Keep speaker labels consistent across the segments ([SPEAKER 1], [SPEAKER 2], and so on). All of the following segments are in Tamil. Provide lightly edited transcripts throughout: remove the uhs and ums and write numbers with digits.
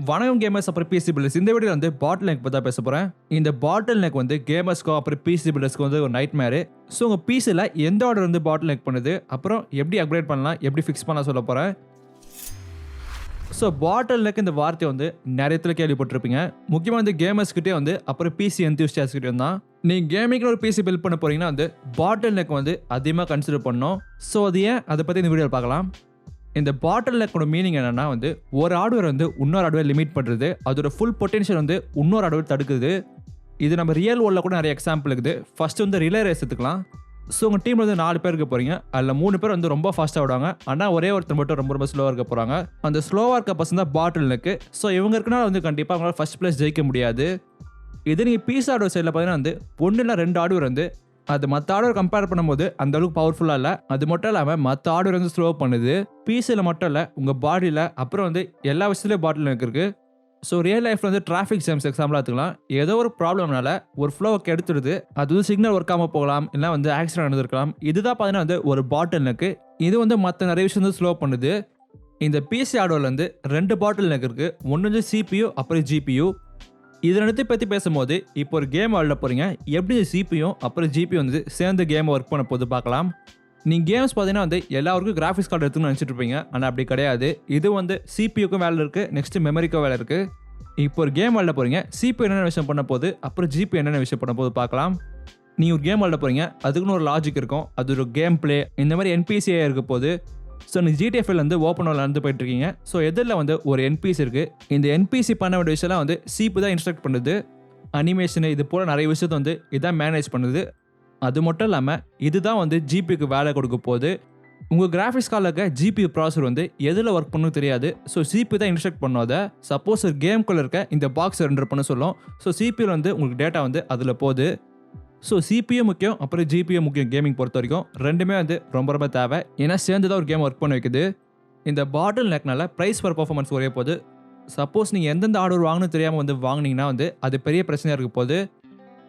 [SPEAKER 1] வணக்கம் கேமர்ஸ் அப்புறம் பிசி பில்டர்ஸ். இந்த வீடியோ வந்து பாட்டில் நெக் பற்றி பேச போகிறேன். இந்த பாட்டில் நெக் வந்து கேமர்ஸ்க்கோ அப்புறம் பிசி பில்டர்ஸ்க்கு வந்து ஒரு நைட் மேரு. ஸோ உங்கள் பிசியில் எந்த ஆர்டர் வந்து பாட்டில் நெக் பண்ணுது, அப்புறம் எப்படி அப்கிரேட் பண்ணலாம், எப்படி ஃபிக்ஸ் பண்ணலாம் சொல்ல போகிறேன். ஸோ பாட்டில் நெக் இந்த வார்த்தையை வந்து நிறைய இடத்துல கேள்விப்பட்டிருப்பீங்க. முக்கியமாக வந்து கேமர்ஸ்கிட்டே வந்து அப்புறம் பிசி என்தூசியாஸ்கிட்டே தான். நீங்கள் கேமிங்கில் ஒரு பிசி பில்ட் பண்ண போகிறீங்கன்னா வந்து பாட்டில் நெக் வந்து அதிகமாக கன்சிடர் பண்ணணும். ஸோ அது ஏன் அதை பற்றி இந்த வீடியோவில் பார்க்கலாம். இந்த பாட்டில் நெக்கோட மீனிங் என்னன்னா வந்து ஒரு ஹார்ட்வேர் வந்து இன்னொரு ஹார்ட்வேர் லிமிட் பண்ணுறது, அதோட ஃபுல் பொட்டன்ஷியல் வந்து இன்னொரு ஹார்ட்வேர் தடுக்குது. இது நம்ம ரியல் வேர்ல்டில் கூட நிறைய எக்ஸாம்பிள் இருக்குது. ஃபர்ஸ்ட் வந்து ரிலே ரேஸ் எடுத்துக்கலாம். ஸோ உங்கள் டீமில் வந்து 4 பேர் இருக்க போகிறீங்க. அதில் 3 பேர் வந்து ரொம்ப ஃபாஸ்ட்டாக விடுவாங்க, ஆனால் ஒரே ஒருத்தர் மட்டும் ரொம்ப ரொம்ப ஸ்லோவாக இருக்க போகிறாங்க. அந்த ஸ்லோவாக இருக்க பர்சன் தான் பாட்டில் நெக்கு. ஸோ இவங்க இருக்கனால வந்து கண்டிப்பாக அவங்களால ஃபர்ஸ்ட் பிளேஸ் ஜெயிக்க முடியாது. இது நீங்கள் பீஸ் ஹார்ட்வேர் சைடில் பார்த்தீங்கன்னா வந்து 1 இல்லை 2 ஹார்ட்வேர் வந்து அது மற்ற ஹார்ட்வேர் கம்பேர் பண்ணும்போது அந்த அளவுக்கு பவர்ஃபுல்லாக இல்லை. அது மட்டும் இல்லாமல் மற்ற ஹார்ட்வேர் வந்து ஸ்லோ பண்ணுது. பிசியில் மட்டும் இல்லை, உங்கள் பாடியில் அப்புறம் வந்து எல்லா விஷயத்துலையும் பாட்டில் நெக் இருக்குது. ஸோ ரியல் லைஃப்பில் வந்து டிராஃபிக் ஜாம்ஸ் எக்ஸாம்பிளாக எடுத்துக்கலாம். ஏதோ ஒரு ப்ராப்ளம்னால ஒரு ஃப்ளோவை கெடுத்துடுது, அது வந்து சிக்னல் ஒர்க் ஆகாமல் போகலாம், இல்லை வந்து ஆக்சிடென்ட் நடந்திருக்கலாம். இதுதான் பார்த்தீங்கன்னா வந்து ஒரு பாட்டில் நெக்கு. இது வந்து மற்ற நிறைய விஷயம் வந்து ஸ்லோ பண்ணுது. இந்த பிசி ஹார்ட்வேர்ல வந்து 2 பாட்டில் நெக் இருக்குது. ஒன்று வந்து சிபியு அப்புறம் ஜிபியு. இது ரெண்டுத்தையும் பற்றி பேசும்போது இப்போ ஒரு கேம் விளையாட போகிறீங்க. எப்படி சிபியும் அப்புறம் ஜிபி வந்து சேர்ந்து கேம் ஒர்க் பண்ண போது பார்க்கலாம். நீங்கள் கேம்ஸ் பார்த்தீங்கன்னா வந்து எல்லாருக்கும் கிராஃபிக்ஸ் கார்டு எடுத்துன்னு நினச்சிட்டு இருப்பீங்க, ஆனால் அப்படி கிடையாது. இது வந்து சிபியுக்கும் வேலை இருக்குது, நெக்ஸ்ட் மெமரிக்கும் வேலை இருக்குது. இப்போ ஒரு கேம் விளையாட போகிறீங்க. சிபி என்னென்ன விஷயம் பண்ண போது, அப்புறம் ஜிபி என்னென்ன விஷயம் பண்ண போது பார்க்கலாம். நீங்கள் ஒரு கேம் விளையாட போகிறீங்க, அதுக்குன்னு ஒரு லாஜிக் இருக்கும், அது ஒரு கேம் பிளே, இந்த மாதிரி என்பிசிஏ இருக்க போது. ஸோ நீங்கள் ஜிடிஎஃப்ல வந்து ஓப்பன் வேர்ல்ட் நடந்து போயிட்டு இருக்கீங்க. ஸோ எதில் வந்து ஒரு என்பிசி இருக்குது. இந்த என்பிசி பண்ண வேண்டிய விஷயம்லாம் வந்து சிபி தான் இன்ஸ்ட்ரக்ட் பண்ணுது. அனிமேஷனு இது போல் நிறைய விஷயத்தை வந்து இதான் மேனேஜ் பண்ணுது. அது மட்டும் இல்லாமல் இதுதான் வந்து ஜிபிக்கு வேலை கொடுக்க போகுது. உங்கள் கிராஃபிக்ஸ் கார்டில் இருக்க ஜிபி ப்ராசர் வந்து எதில் ஒர்க் பண்ணணும் தெரியாது. ஸோ சிபி தான் இன்ஸ்ட்ரக்ட் பண்ணாத. சப்போஸ் ஒரு கேம்குள்ளே இருக்க இந்த பாக்ஸ் ரெண்டர் பண்ண சொல்லும். ஸோ சிபியில் வந்து உங்களுக்கு டேட்டா வந்து அதில் போகுது. ஸோ சிபியும் முக்கியம், அப்புறம் ஜிபியும் முக்கியம். கேமிங் பொறுத்த வரைக்கும் ரெண்டுமே வந்து ரொம்ப ரொம்ப தேவை. ஏன்னா சேர்ந்து தான் ஒரு கேம் ஒர்க் பண்ண வைக்குது. இந்த பாட்டில் நெக்னால ப்ரைஸ் பர் பர்ஃபார்மன்ஸ் ஒரே போது. சப்போஸ் நீங்கள் எந்தெந்த ஆர்டர் வாங்கணும் தெரியாமல் வந்து வாங்கினீங்கன்னா வந்து அது பெரிய பிரச்சனையாக இருக்க போது.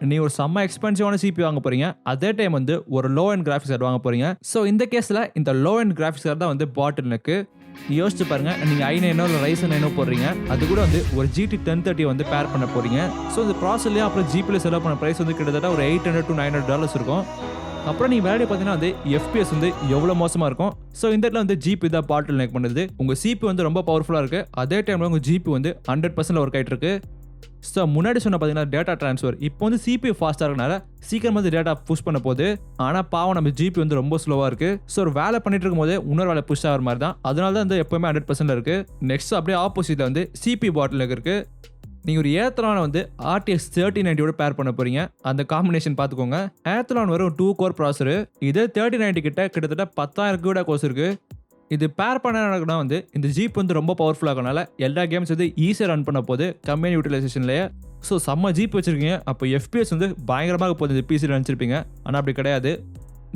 [SPEAKER 1] நீ ஒரு செம்ம எக்ஸ்பென்சிவான சிபி வாங்க போகிறீங்க, அதே டைம் வந்து ஒரு லோ அண்ட் கிராஃபிக்ஸ் கார்டு வாங்க போகிறீங்க. ஸோ இந்த கேஸில் இந்த லோ அண்ட் கிராஃபிக்ஸ் கார்டு தான் வந்து பாட்டில் நெக்கு. யோசிச்சு பாருங்க, நீங்கள் i9 இல்லை Ryzen 9 போடுறீங்க, அது கூட வந்து ஒரு GT 1030 வந்து பேர் பண்ண போறீங்க. ஸோ இந்த ப்ராசஸ்லேயே அப்புறம் ஜிபியில் செலவு பண்ண ப்ரைஸ் வந்து கிட்டத்தட்ட ஒரு $800 to $900 இருக்கும். அப்புறம் நீங்கள் வேலையை பார்த்தீங்கன்னா வந்து FPS வந்து எவ்வளோ மோசமாக இருக்கும். ஸோ இந்த இடத்துல வந்து ஜிபி தான் பாட்டில் நெக் பண்ணுது. உங்கள் சிபி வந்து ரொம்ப பவர்ஃபுல்லாக இருக்குது, அதே டைமில் உங்கள் ஜிபி வந்து 100% ஒர்க் ஆகிட்டு இருக்கு. ஸோ முன்னாடி சொன்ன பார்த்தீங்கன்னா டேட்டா ட்ரான்ஸ்ஃபர் இப்போ வந்து சிபி ஃபாஸ்ட்டாக இருக்கனால சீக்கிரம் வந்து டேட்டா புஷ் பண்ண போகுது. ஆனால் பாவம் நம்ம ஜிபி வந்து ரொம்ப ஸ்லோவாக இருக்குது. ஸோ ஒரு வேலை பண்ணிட்டு இருக்கும் போது இன்னொரு வேலை புஷ் ஆகிற மாதிரி தான். அதனால தான் வந்து எப்போவுமே 100% இருக்குது. நெக்ஸ்ட் அப்படியே ஆப்போசிட்டில் வந்து சிபி பாட்டில் இருக்குது. நீங்கள் ஒரு ஏத்தலான் வந்து RTX 3090 பேர் பண்ண போகிறீங்க. அந்த காம்பினேஷன் பார்த்துக்கோங்க. ஏத்தலான் வரும் 2 கோர் ப்ராசரு. இதே 3090 கிட்டத்தட்ட 10,000 கூட கோர்ஸ் இருக்குது. இது பேர் பண்ண வந்து இந்த ஜிப் வந்து ரொம்ப பவர்ஃபுல்லாக இருக்கனால எல்லா கேம்ஸ் வந்து ஈஸியாக ரன் பண்ண போது கம்மியான யூட்டிலைசேஷன்லேயே. ஸோ செம்ம ஜிப் வச்சுருக்கீங்க, அப்போ FPS வந்து பயங்கரமாக போகுது இந்த பிசியில் நினச்சிருப்பீங்க. ஆனால் அப்படி கிடையாது.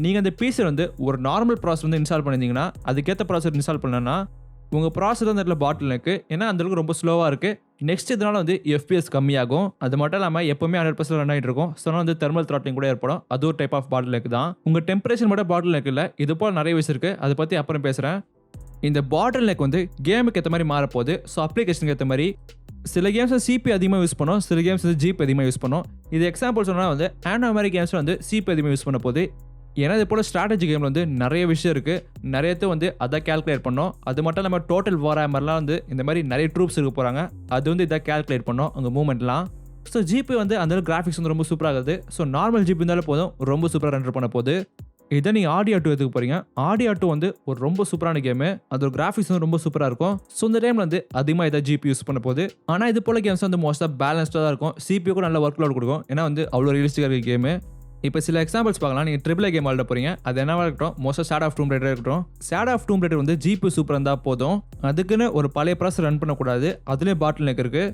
[SPEAKER 1] நீங்கள் அந்த பிசியில் வந்து ஒரு நார்மல் ப்ராசர் வந்து இன்ஸ்டால் பண்ணியிருந்தீங்கன்னா, அதுக்கேற்ற ப்ராசர் இன்ஸ்டால் பண்ணனா உங்கள் ப்ராசர் வந்து இடத்துல பாட்டில் நெக்கு. ஏன்னா அந்தளவுக்கு ரொம்ப ஸ்லோவாக இருக்குது. நெக்ஸ்ட் இதனால் வந்து FPS கம்மியாகும். அது மட்டும் இல்லாமல் எப்போவுமே 100% ரன் ஆகிட்டு இருக்கும். ஸோ வந்து தெர்மல் த்ராட்லிங் கூட ஏற்படும். அது ஒரு டைப் ஆஃப் பாட்டில் நெக் தான். உங்கள் டெம்பரேச்சர் மட்டும் பாட்டில் நெக் இல்லை, இது போல் நிறைய விஷயம் இருக்குது. அதை பற்றி அப்புறம் பேசுகிறேன். இந்த பாட்டில் நெக் வந்து கேமுக்கு ஏற்ற மாதிரி மாறப்போகுது. ஸோ அப்ளிகேஷனுக்கு ஏற்ற மாதிரி சில கேம்ஸ் சிபி அதிகமாக யூஸ் பண்ணோம், சில கேம்ஸ் வந்து ஜிபி அதிகமாக யூஸ் பண்ணோம். இது எக்ஸாம்பிள் சொன்னால் வந்து ஆனோ மாதிரி கேம்ஸ் வந்து சிபி அதிகமாக யூஸ் பண்ண போது. ஏன்னா இது போல் ஸ்ட்ராட்டஜி கேமில் வந்து நிறைய விஷயம் இருக்குது, நிறையத்தை வந்து அதை கேல்குலேட் பண்ணோம். அது மட்டும் இல்லாமல் டோட்டல் வார்ஹேமர்லாம் வந்து இந்த மாதிரி நிறைய ட்ரூப்ஸ் இருக்க போகிறாங்க, அது வந்து இதை கேல்குலேட் பண்ணோம் அங்கே மூவ்மெண்ட்லாம். ஸோ ஜிபி வந்து அந்த கிராஃபிக்ஸ் வந்து ரொம்ப சூப்பராக இருக்குது. ஸோ நார்மல் ஜிபி இருந்தாலும் போதும், ரொம்ப சூப்பராக ரெண்டர் பண்ண போகுது. இதை நீங்கள் ஆடியோ 2 எடுத்துக்க போகிறீங்க. ஆடியோ 2 வந்து ஒரு ரொம்ப சூப்பரான கேமு, அதோட கிராஃபிக்ஸ் வந்து ரொம்ப சூப்பராக இருக்கும். ஸோ இந்த டைமில் வந்து அதிகமாக இதை ஜிபி யூஸ் பண்ண போகுது. ஆனால் இது போல் கேம்ஸ் வந்து மோஸ்ட்டாக பேலன்ஸ்டாக தான் இருக்கும். சிபிக்கும் நல்ல ஒர்க் லோட் கொடுக்கும், ஏன்னா வந்து அவ்வளோ ரியலிஸ்டிக்காக இருக்க கேமு. இப்போ சில எக்ஸாம்பிள்ஸ் பார்க்கலாம். நீங்கள் ட்ரிபிள் கேம் விளையாட போகிறீங்க, அது என்னவா இருக்கட்டும், மோஸ்ட்டாக ஷேடோ ஆஃப் டூம் ரைடர் இருக்கட்டும். ஷேடோ ஆஃப் டூம் ரைடர் வந்து ஜிபி சூப்பராக இருந்தால் போதும், அதுக்குன்னு ஒரு பழைய ப்ராசஸ் ரன் பண்ணக்கூடாது. அதுலேயே பாட்டில் நெக் இருக்குது.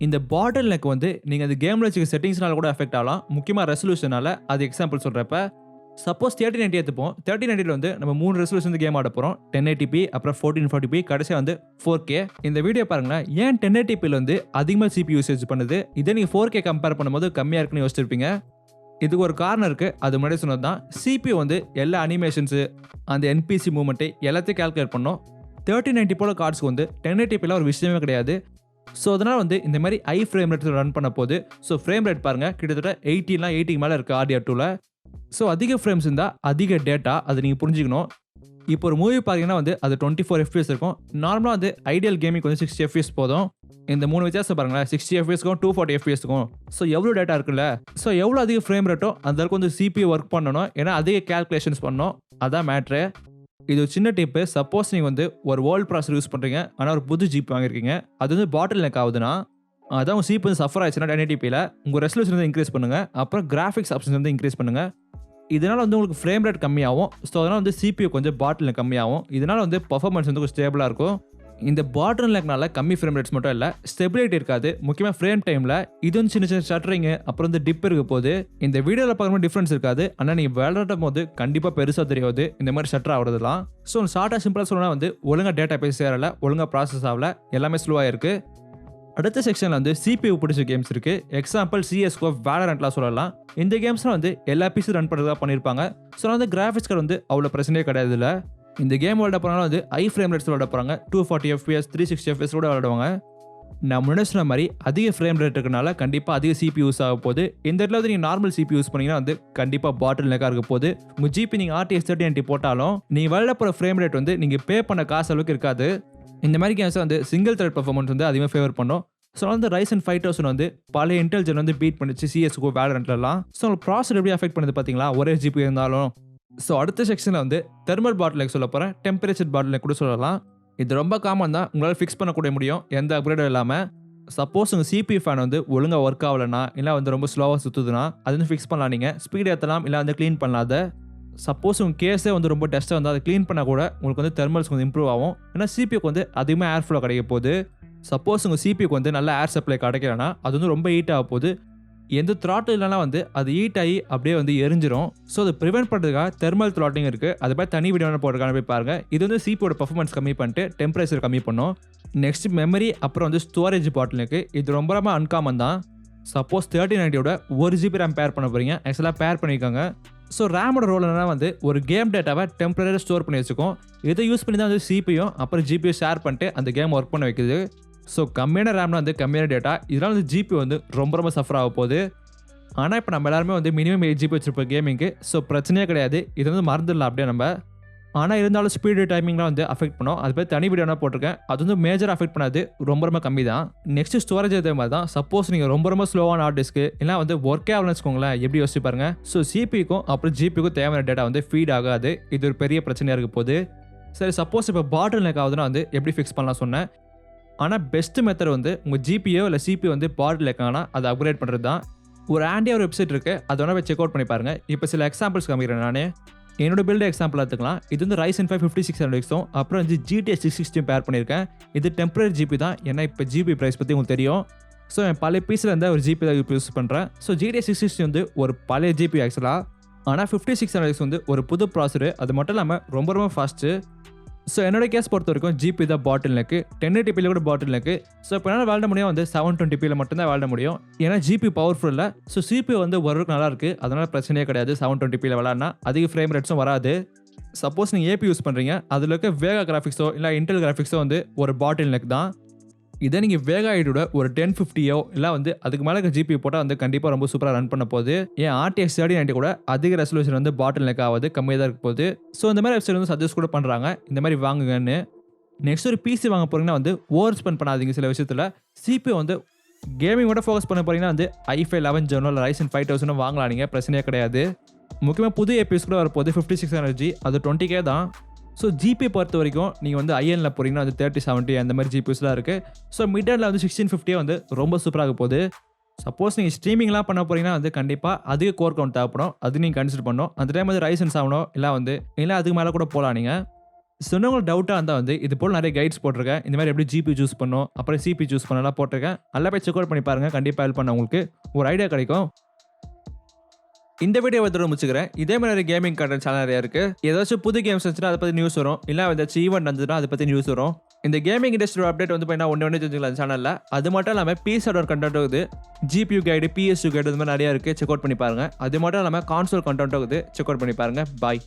[SPEAKER 1] இந்த பாட்டில் நெக் வந்து நீங்கள் அது கேமில் வச்சுக்க செட்டிங்ஸ்னால கூட எஃபெக்ட் ஆகலாம், முக்கியமாக ரெசல்யூஷனால. அது எக்ஸாம்பிள் சொல்கிறப்ப சப்போஸ் 3090 எடுத்துப்போம். 3090 வந்து நம்ம 3 ரெசல்யூஷன் வந்து கேம் ஆட போகிறோம். 1080p, அப்புறம் 1440p, கடைசியாக வந்து 4K. இந்த வீடியோ பாருங்களேன், ஏன் 1080pல வந்து அதிகமாக சிபி யூசேஜ் பண்ணுது, இதை நீங்கள் 4K கம்பேர் பண்ணும்போது கம்மியாக இருக்குன்னு யோசிச்சிருப்பீங்க. இதுக்கு ஒரு காரணம் இருக்குது. அது முன்னாடி சொன்னது தான். சிபி வந்து எல்லா அனிமேஷன்ஸு, அந்த என்பிசி மூவ்மெண்ட்டு எல்லாத்தையும் கேல்குலேட் பண்ணோம். 3090 போல கார்ட்ஸ்க்கு வந்து 1080pல ஒரு விஷயமே கிடையாது. ஸோ அதனால் வந்து இந்த மாதிரி ஹை ஃப்ரேம் ரேட்டில் ரன் பண்ண போது ஸோ ஃப்ரேம் ரேட் பாருங்கள் கிட்டத்தட்ட 80 மேலே இருக்குது RDR2ல. ஸோ அதிக ஃப்ரேம்ஸ் இருந்தால் அதிக டேட்டா, அதை நீங்கள் புரிஞ்சுக்கணும். இப்போ ஒரு மூவி பார்த்தீங்கன்னா வந்து அது 24 FPS இருக்கும். நார்மலாக வந்து ஐடியல் கேமிங் வந்து 60 FPS போதும். இந்த 3 வித்தியாசம் பாருங்களேன், 60 FPSக்கும் 240 FPSக்கும். ஸோ எவ்வளோ டேட்டா இருக்குல்ல, ஸோ எவ்வளோ அதிக ஃப்ரேம் ரேட்டோ அந்த அளவுக்கு வந்து CPU ஒர்க் பண்ணணும். ஏன்னா அதிக கேல்குலேஷன்ஸ் பண்ணணும், அதான் மேட்ரு. இது ஒரு சின்ன டிப்பு. சப்போஸ் நீங்கள் வந்து ஒரு ஓல்ட் ப்ராசர் யூஸ் பண்ணுறீங்க, ஆனால் ஒரு புது ஜிபி வாங்கியிருக்கீங்க, அது வந்து பாட்டில் நெக் ஆகுதுன்னா, அதான் உங்கள் CPU வந்து சஃபர் ஆயிடுச்சுன்னா 1080pல உங்கள் ரெசல்யூஷன் வந்து இன்க்ரீஸ் பண்ணுங்கள். அப்புறம் கிராஃபிக்ஸ் ஆப்ஷன்ஸ் வந்து இன்க்ரீஸ் பண்ணுங்கள். இதனால் வந்து உங்களுக்கு ஃப்ரேம் ரேட் கம்மியாகும். ஸோ அதனால் வந்து CPU கொஞ்சம் பாட்டில் நெக் கம்மியாகும். இதனால் வந்து பர்ஃபார்மன்ஸ் வந்து கொஞ்சம் ஸ்டேபிளாக இருக்கும். இந்த பாட்டில் நெக்னால கம்மி ஃப்ரேம் ரேட்ஸ் மட்டும் இல்லை, ஸ்டெபிலிட்டி இருக்காது. முக்கியமாக ஃப்ரேம் டைமில் இது வந்து சின்ன சின்ன ஷட்டரிங்கு அப்புறம் வந்து டிப் இருக்க போது இந்த வீடியோவில் பார்க்கும்போது டிஃப்ரென்ஸ் இருக்காது. ஆனால் நீங்கள் விளையாடும் போது கண்டிப்பாக பெருசாக தெரியாது இந்த மாதிரி ஷட்டர் ஆகிறதுலாம். ஸோ ஷார்ட்டாக சிம்பிளாக சொல்லணும்னா வந்து ஒழுங்காக டேட்டா பேசி சேரலை, ஒழுங்காக ப்ராசஸ் ஆகலை, எல்லாமே ஸ்லோவாக இருக்குது. அடுத்த செக்ஷனில் வந்து CPU பிடிச்ச கேம்ஸ் இருக்குது. எக்ஸாம்பிள் CS:GO, வேலரண்ட்லாம் சொல்லலாம். இந்த கேம்ஸ்லாம் வந்து எல்லா PC ரன் பண்ணுறதா பண்ணியிருப்பாங்க. ஸோ வந்து கிராஃபிக்ஸ் கார்டு வந்து அவ்வளோ பிரச்சனையே கிடையாது. இல்லை இந்த கேம் விளையாட போனாலும் வந்து ஹை ஃப்ரேம் ரேட்ஸ் விளையாட போகிறாங்க. 240 FPS 360 FPS கூட விளையாடுவாங்க. நான் முன்னாடி சொன்ன மாதிரி அதிக ஃப்ரேம் ரேட் இருக்கனால கண்டிப்பாக அதிக CPU யூஸ் ஆக போகுது. இந்த இடத்துல வந்து நீங்கள் நார்மல் CPU யூஸ் பண்ணிங்கன்னா வந்து கண்டிப்பாக பாட்டில் நெக்காக இருக்க போகுது. உங்கள் ஜிபி நீங்கள் RTX 3090 போட்டாலும் நீங்கள் விளையாட போகிற ஃப்ரேம் ரேட் வந்து நீங்கள் பே பண்ண காசு அளவுக்கு இருக்காது. இந்த மாதிரி கேம்ஸ் வந்து சிங்கிள் த்ரெட் பர்ஃபார்மன்ஸ் வந்து அதிகமாக ஃபேவர் பண்ணும். ஸோ வந்து Ryzen 5000 வந்து பழைய இன்டெலிஜென்ட் வந்து பீட் பண்ணிச்சு CS:GO, வேலரண்ட்லாம். ஸோ உங்களுக்கு ப்ராசர் எப்படி அஃபெக்ட் பண்ணுது பார்த்தீங்களா, ஒரே ஜிபி இருந்தாலும். ஸோ அடுத்த செக்ஷனில் வந்து தெர்மல் பாட்டில் நெக் சொல்ல போகிறேன். டெம்பரேச்சர் பாட்டில் நெக் கூட சொல்லலாம். இது ரொம்ப காமன் தான், உங்களால் ஃபிக்ஸ் பண்ணக்கூடிய முடியும் எந்த அப்கிரேடும் இல்லாமல். சப்போஸ் உங்கள் CPU ஃபேன் வந்து ஒழுங்காக ஒர்க் ஆகலைன்னா, இல்லை வந்து ரொம்ப ஸ்லோவாக சுற்றுதுன்னா அது வந்து ஃபிக்ஸ் பண்ணலாம். நீங்கள் ஸ்பீட் ஏற்றலாம், இல்லை வந்து க்ளீன் பண்ணலாம். அதை சப்போஸ் உங்கள் கேஸே வந்து ரொம்ப டஸ்ட்டாக வந்து அதை க்ளீன் பண்ணால் கூட உங்களுக்கு வந்து தெர்மல்ஸ் வந்து இம்ப்ரூவ் ஆகும். ஏன்னா CPUக்கு வந்து அதிகமாக ஏர் ஃப்ளோ கிடைக்க போகுது. சப்போஸ் உங்கள் CPUக்கு வந்து நல்ல ஏர் சப்ளை கிடைக்கலன்னா அது வந்து ரொம்ப ஹீட் ஆக போகுது. எந்த த்ராட்டில் இல்லைனா வந்து அது ஹீட் ஆகி அப்படியே வந்து எரிஞ்சிரும். ஸோ அதை ப்ரிவென்ட் பண்ணுறதுக்காக தெர்மல் த்ராட்டிங் இருக்குது. அதை மாதிரி தனி வீடியோ போட்டுருக்கான போய் பாருங்கள். இது வந்து CPUவோட பர்ஃபார்மன்ஸ் கம்மி பண்ணிட்டு டெம்பரேச்சர் கம்மி பண்ணும். நெக்ஸ்ட் மெமரி, அப்புறம் வந்து ஸ்டோரேஜ் பாட்டில் நெக். இது ரொம்ப ரொம்ப அன்காமன் தான். சப்போஸ் 3090யோட 1 GB ரேம் பேர் பண்ண போகிறீங்க, ஆக்சுவலாக பேர் பண்ணிக்கோங்க. ஸோ ரேமோட ரோல் என்னன்னா வந்து ஒரு கேம் டேட்டாவை டெம்பரரியாக ஸ்டோர் பண்ணி வச்சுக்கும். இதை யூஸ் பண்ணி தான் வந்து CPU அப்புறம் GPU ஷேர் பண்ணிட்டு அந்த கேம் ஒர்க் பண்ண வைக்குது. ஸோ கம்மியான ரேம்னா வந்து கம்மியான டேட்டா, இதனால் வந்து GPU வந்து ரொம்ப ரொம்ப சஃபர் ஆக போகுது. ஆனால் இப்போ நம்ம எல்லாருமே வந்து மினிமம் 8 GB வச்சிருப்போம் கேமிங்க்கு. ஸோ பிரச்சனையே கிடையாது, இது வந்து மறந்துடலாம் அப்படியே நம்ம. ஆனால் இருந்தாலும் ஸ்பீடு டைமிங்லாம் வந்து அஃபெக்ட் பண்ணும். அது பேர் தனி வீடியோனா போட்டிருக்கேன். அது வந்து மேஜர் அஃபெக்ட் பண்ணாது, ரொம்ப ரொம்ப கம்மி தான். நெக்ஸ்ட் ஸ்டோரேஜ் அதே மாதிரி தான். சப்போஸ் நீங்கள் ரொம்ப ரொம்ப ஸ்லோவான ஹார்ட் டிஸ்க்கு இல்லை வந்து ஒர்க்கே ஆகலன்னு வச்சுக்கோங்களேன், எப்படி யோசிச்சு பாருங்க. ஸோ CPUக்கும் அப்புறம் GPUக்கும் தேவையான டேட்டா வந்து ஃபீட் ஆகாது. இது ஒரு பெரிய பிரச்சனையாக இருக்க போகுது. சரி, சப்போஸ் இப்போ பாட்டில் நெக் ஆகுதுன்னா வந்து எப்படி ஃபிக்ஸ் பண்ணலாம் சொன்னேன். ஆனால் பெஸ்ட் மெத்தட் வந்து உங்கள் GPU இல்லை CPU வந்து பாட்டில் நெக் ஆனால் அதை அப்கிரேட் பண்ணுறது தான். ஒரு ஆண்டியா ஒரு வெப்சைட் இருக்குது, அதை வேணா போய் செக் அவுட் பண்ணி பாருங்கள். இப்போ சில எக்ஸாம்பிள்ஸ் காமிக்கிறேன் நானே. என்னோட பில்டு எக்ஸாம்பிள் எடுத்துக்கலாம். இது வந்து Ryzen 5 5600X அப்புறம் வந்து GTA 660 பேர் பண்ணியிருக்கேன். இது டெம்பரரி ஜிபி தான், ஏன்னா இப்போ ஜிபி ப்ரைஸ் பற்றி உங்களுக்கு தெரியும். ஸோ என் பழைய பீஸில் இருந்தால் ஒரு ஜிபி தான் யூஸ் பண்ணுறேன். ஸோ GTA 660 வந்து ஒரு பழைய ஜிபி ஆக்சுவலாக. ஆனால் 5600X வந்து ஒரு புது ப்ராசரு, அது மட்டும் இல்லாமல் ரொம்ப ரொம்ப ஃபாஸ்ட்டு. ஸோ என்னோட கேஸ் பொறுத்த வரைக்கும் ஜிபி தான் பாட்டில் நெக்கு. 1080p கூட பாட்டில் நெக்கு. ஸோ இப்போ என்னால் விளாட முடியும் வந்து 720p மட்டும்தான் விளாட முடியும், ஏன்னா ஜிபி பவர்ஃபுல் இல்லை. ஸோ CPU வந்து ஓரளவுக்கு நல்லா இருக்குது, அதனால் பிரச்சனையே கிடையாது. 720p விளாட்னா அதிக ஃப்ரேம் ரேட்ஸும் வராது. சப்போஸ் நீங்கள் AP யூஸ் பண்ணுறீங்க, அதில் இருக்க வேகா கிராஃபிக்ஸோ இல்லை இன்டெல் கிராஃபிக்ஸோ வந்து ஒரு பாட்டில் நெக் தான். இதை நீங்கள் வேகா ஐடியோட ஒரு 1050 இல்லை வந்து அதுக்கு மேலே ஜிபி போட்டால் வந்து கண்டிப்பாக ரொம்ப சூப்பராக ரன் பண்ண போகுது. ஏன் RTX 3090 கூட அதிக ரெசல்யூஷன் வந்து பாட்டில் நெக் ஆகுது, கம்மியாக தான் இருக்க போகுது. ஸோ இந்த மாதிரி வெப்சைட் வந்து சஜஸ்ட் கூட பண்ணுறாங்க இந்த மாதிரி வாங்குங்கன்னு. நெக்ஸ்ட் ஒரு PC வாங்க போகிறீங்கன்னா வந்து ஓவர் ஸ்பெண்ட் பண்ணாதீங்க சில விஷயத்தில். CPU வந்து கேமிங்கோட ஃபோக்கஸ் பண்ண போகிறீங்கன்னா வந்து i5 11 Gen இல்லை Ryzen 5000 வாங்கலாம், நீங்கள் பிரச்சனையே கிடையாது. முக்கியமாக புது APUs கூட வரப்போகுது 5600G, அது 20K தான். ஸோ ஜிபி பொறுத்த வரைக்கும் நீங்கள் வந்து INல போகிறீங்கன்னா வந்து 3070 அந்த மாதிரி ஜிபிஸ்லாம் இருக்குது. ஸோ மிட்டனில் வந்து 1650 வந்து ரொம்ப சூப்பராக போகுது. சப்போஸ் நீங்கள் ஸ்ட்ரீமிங்லாம் பண்ண போகிறீங்கன்னா வந்து கண்டிப்பாக அதிக கோர் கவுண்ட் தேவைப்படும், அது நீங்கள் கன்சிடர் பண்ணணும். அந்த டைம் வந்து Ryzen 7 இல்லை அதுக்கு மேலே கூட போகலாம். நீங்கள் சொன்னவங்களுக்கு டவுட்டாக இருந்தால் வந்து இது போல் நிறைய கைட்ஸ் போட்டிருக்கேன். இந்த மாதிரி எப்படி ஜிபி சூஸ் பண்ணணும், அப்புறம் CPU சூஸ் பண்ணலாம் போட்டிருக்கேன். நல்லா போய் செக் அவுட் பண்ணி பாருங்கள், கண்டிப்பாக ஹெல்ப் பண்ண உங்களுக்கு ஒரு ஐடியா கிடைக்கும். இந்த வீடியோ வந்து முடிச்சுக்கிறேன். இதே மாதிரி கேமிங் கண்டென்ட் சேனல் நிறையா இருக்குது. ஏதாச்சும் புது கேம்ஸ் வந்துச்சுன்னா அதை பற்றி நியூஸ் வரும், இல்லை ஏதாச்சும் ஈவெண்ட் வந்துச்சுன்னா அதை பற்றி நியூஸ் வரும். இந்த கேமிங் இண்டஸ்ட்ரியோட அப்டேட் வந்து பார்த்தீங்கன்னா ஒன்று தெரிஞ்சுக்கலாம் அந்த சேனலில். அது மட்டும் இல்லாமல் PC ஹார்ட்வேர் கண்டென்ட் இருக்குது, GPU கைடு, PSU கைடு, இந்த மாதிரி நிறையா இருக்குது, செக் அவுட் பண்ணி பாருங்கள். அது மட்டும் இல்லாமல் கான்சோல் கண்டென்ட் இருக்குது, செக் அவுட் பண்ணி பாருங்கள். பாய்.